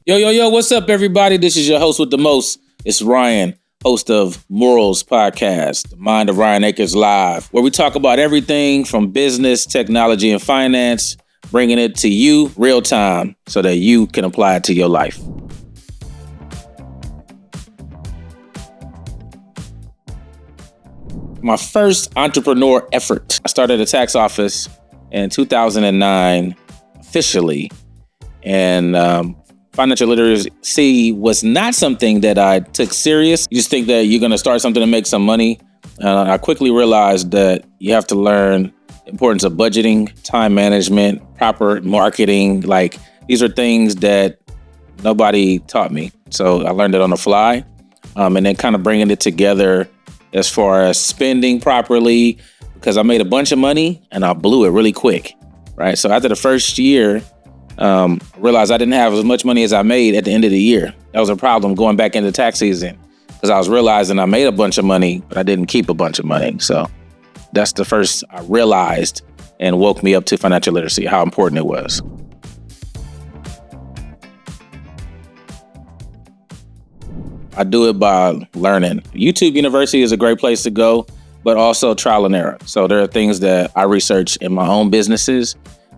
Yo, what's up, everybody? This is your host with the most. It's Ryan, host of M.O.R.A.L.S podcast, The Mind of Ryan Akers Live, where we talk about everything from business, technology, and finance, bringing it to you real time so that you can apply it to your life. My first entrepreneur effort. I started a tax office in 2009 officially, and financial literacy was not something that I took serious. You just think that you're going to start something to make some money. I quickly realized that you have to learn the importance of budgeting, time management, proper marketing. Like, these are things that nobody taught me. So I learned it on the fly, and then kind of bringing it together as far as spending properly, because I made a bunch of money and I blew it really quick, right? So after the first year, I realized I didn't have as much money as I made at the end of the year. That was a problem going back into tax season, because I was realizing I made a bunch of money, but I didn't keep a bunch of money. So that's the first I realized, and woke me up to financial literacy, how important it was. I do it by learning. YouTube University is a great place to go, but also trial and error. So there are things that I research in my own businesses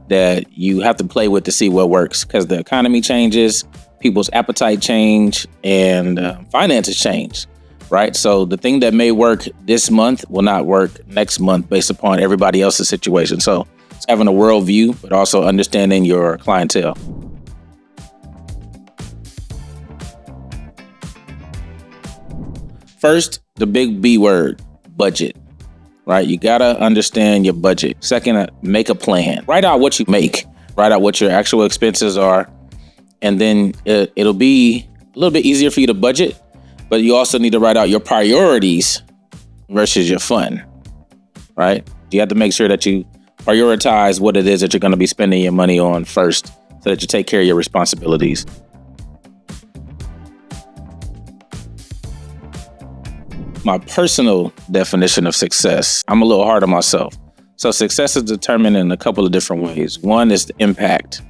that you have to play with to see what works, because the economy changes, people's appetite change, and finances change, right? So the thing that may work this month will not work next month based upon everybody else's situation. So it's having a worldview, but also understanding your clientele. First, the big B word, budget. Right? You gotta understand your budget. Second, make a plan. Write out what you make. Write out what your actual expenses are. And then it'll be a little bit easier for you to budget, but you also need to write out your priorities versus your fun, right? You have to make sure that you prioritize what it is that you're gonna be spending your money on first, so that you take care of your responsibilities. My personal definition of success, I'm a little hard on myself. So success is determined in a couple of different ways. One is the impact.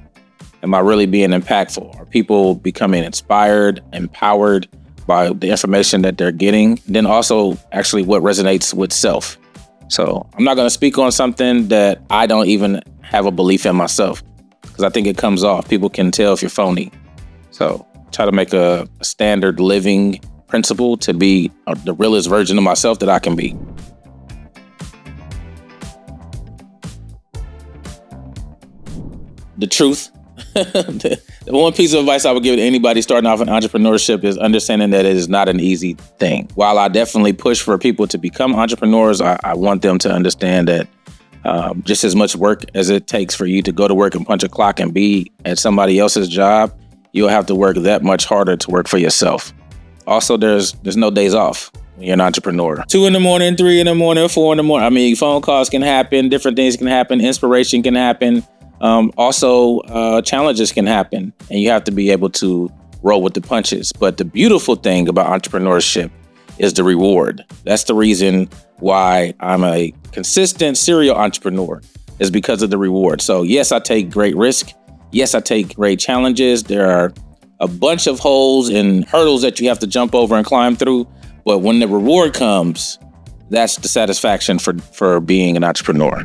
Am I really being impactful? Are people becoming inspired, empowered by the information that they're getting? Then also actually what resonates with self. So I'm not going to speak on something that I don't even have a belief in myself, because I think it comes off. People can tell if you're phony. So try to make a standard living principle to be the realest version of myself that I can be. The truth. The one piece of advice I would give to anybody starting off in entrepreneurship is understanding that it is not an easy thing. While I definitely push for people to become entrepreneurs, I want them to understand that just as much work as it takes for you to go to work and punch a clock and be at somebody else's job, you'll have to work that much harder to work for yourself. Also, there's no days off when you're an entrepreneur. 2 a.m, 3 a.m, 4 a.m. I mean, phone calls can happen, different things can happen, inspiration can happen. Also, challenges can happen, and you have to be able to roll with the punches. But the beautiful thing about entrepreneurship is the reward. That's the reason why I'm a consistent serial entrepreneur, is because of the reward. So yes, I take great risk. Yes, I take great challenges. There are a bunch of holes and hurdles that you have to jump over and climb through. But when the reward comes, that's the satisfaction for being an entrepreneur.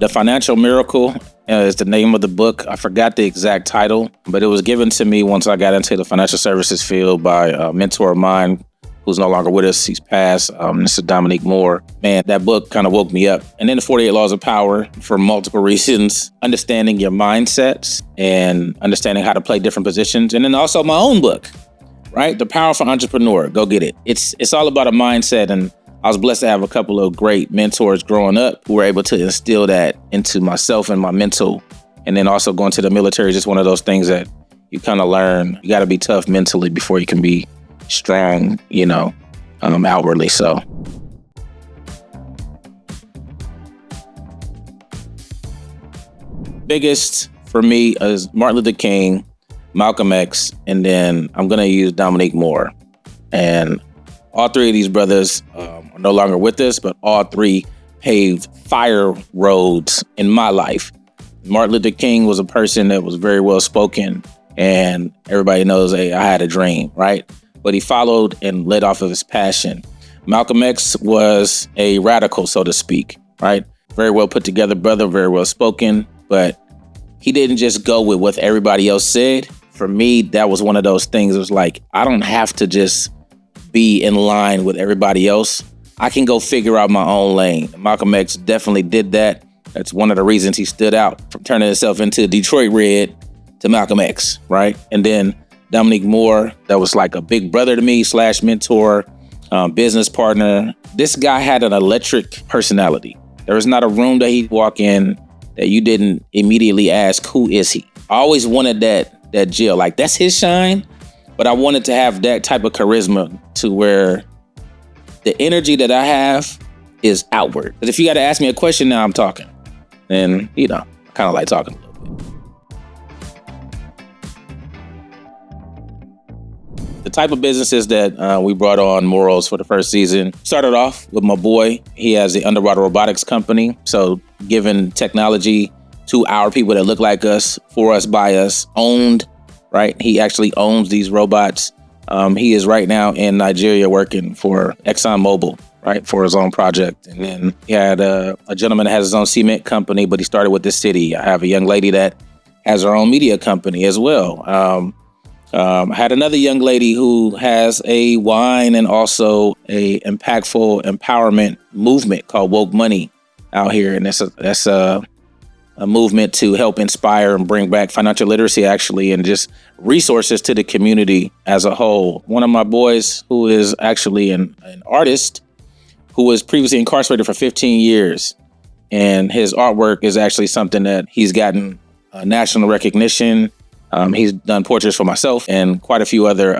The Financial Miracle is the name of the book. I forgot the exact title, but it was given to me once I got into the financial services field by a mentor of mine who's no longer with us. He's passed. This is Dominique Moore. Man, that book kind of woke me up. And then the 48 Laws of Power, for multiple reasons, understanding your mindsets and understanding how to play different positions. And then also my own book, right? The Powerful Entrepreneur. Go get it. It's all about a mindset. And I was blessed to have a couple of great mentors growing up who were able to instill that into myself and my mental. And then also going to the military is just one of those things that you kind of learn. You got to be tough mentally before you can be strong, outwardly. So biggest for me is Martin Luther King, Malcolm X, and then I'm going to use Dominique Moore. And all three of these brothers are no longer with us, but all three paved fire roads in my life Martin Luther King was a person that was very well spoken, and everybody knows, hey, I had a dream, right? But he followed and led off of his passion. Malcolm X was a radical, so to speak, right? Very well put together brother, very well spoken, but he didn't just go with what everybody else said. For me, that was one of those things. It was like, I don't have to just be in line with everybody else. I can go figure out my own lane. Malcolm X definitely did that. That's one of the reasons he stood out, from turning himself into Detroit Red to Malcolm X, right? And then Dominique Moore, that was like a big brother to me / mentor, business partner. This guy had an electric personality. There was not a room that he'd walk in that you didn't immediately ask, who is he? I always wanted that Jill, like that's his shine, but I wanted to have that type of charisma to where the energy that I have is outward. Because if you got to ask me a question, now I'm talking. And, I kind of like talking a little bit. The type of businesses that we brought on M.O.R.A.L.S for the first season started off with my boy. He has the underwater robotics company. So giving technology to our people that look like us, for us, by us, owned, right? He actually owns these robots. He is right now in Nigeria working for ExxonMobil, right, for his own project. And then he had a gentleman that has his own cement company, but he started with the city. I have a young lady that has her own media company as well. I had another young lady who has a wine and also a impactful empowerment movement called Woke Money out here. And that's a movement to help inspire and bring back financial literacy, actually, and just resources to the community as a whole. One of my boys, who is actually an artist, who was previously incarcerated for 15 years, and his artwork is actually something that he's gotten national recognition. He's done portraits for myself and quite a few other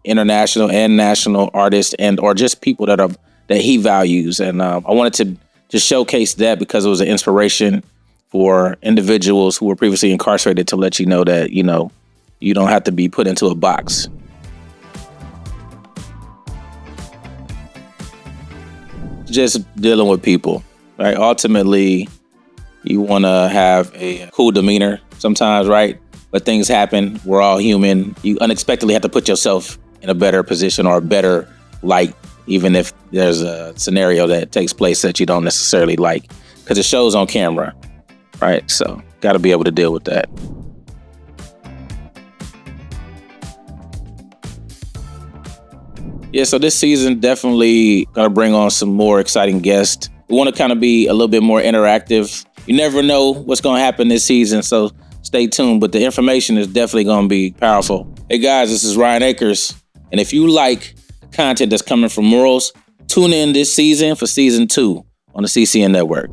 international and national artists or just people that he values. And I wanted to just showcase that because it was an inspiration for individuals who were previously incarcerated, to let you know that, you don't have to be put into a box. Just dealing with people, right? Ultimately, you want to have a cool demeanor sometimes, right? But things happen. We're all human. You unexpectedly have to put yourself in a better position or a better light, even if there's a scenario that takes place that you don't necessarily like, because it shows on camera. Right, so got to be able to deal with that. Yeah, so this season definitely gonna bring on some more exciting guests. We want to kind of be a little bit more interactive. You never know what's gonna happen this season, so stay tuned. But the information is definitely gonna be powerful. Hey guys, this is Ryan Akers, and if you like content that's coming from M.O.R.A.L.S, tune in this season for season 2 on the CCN Network.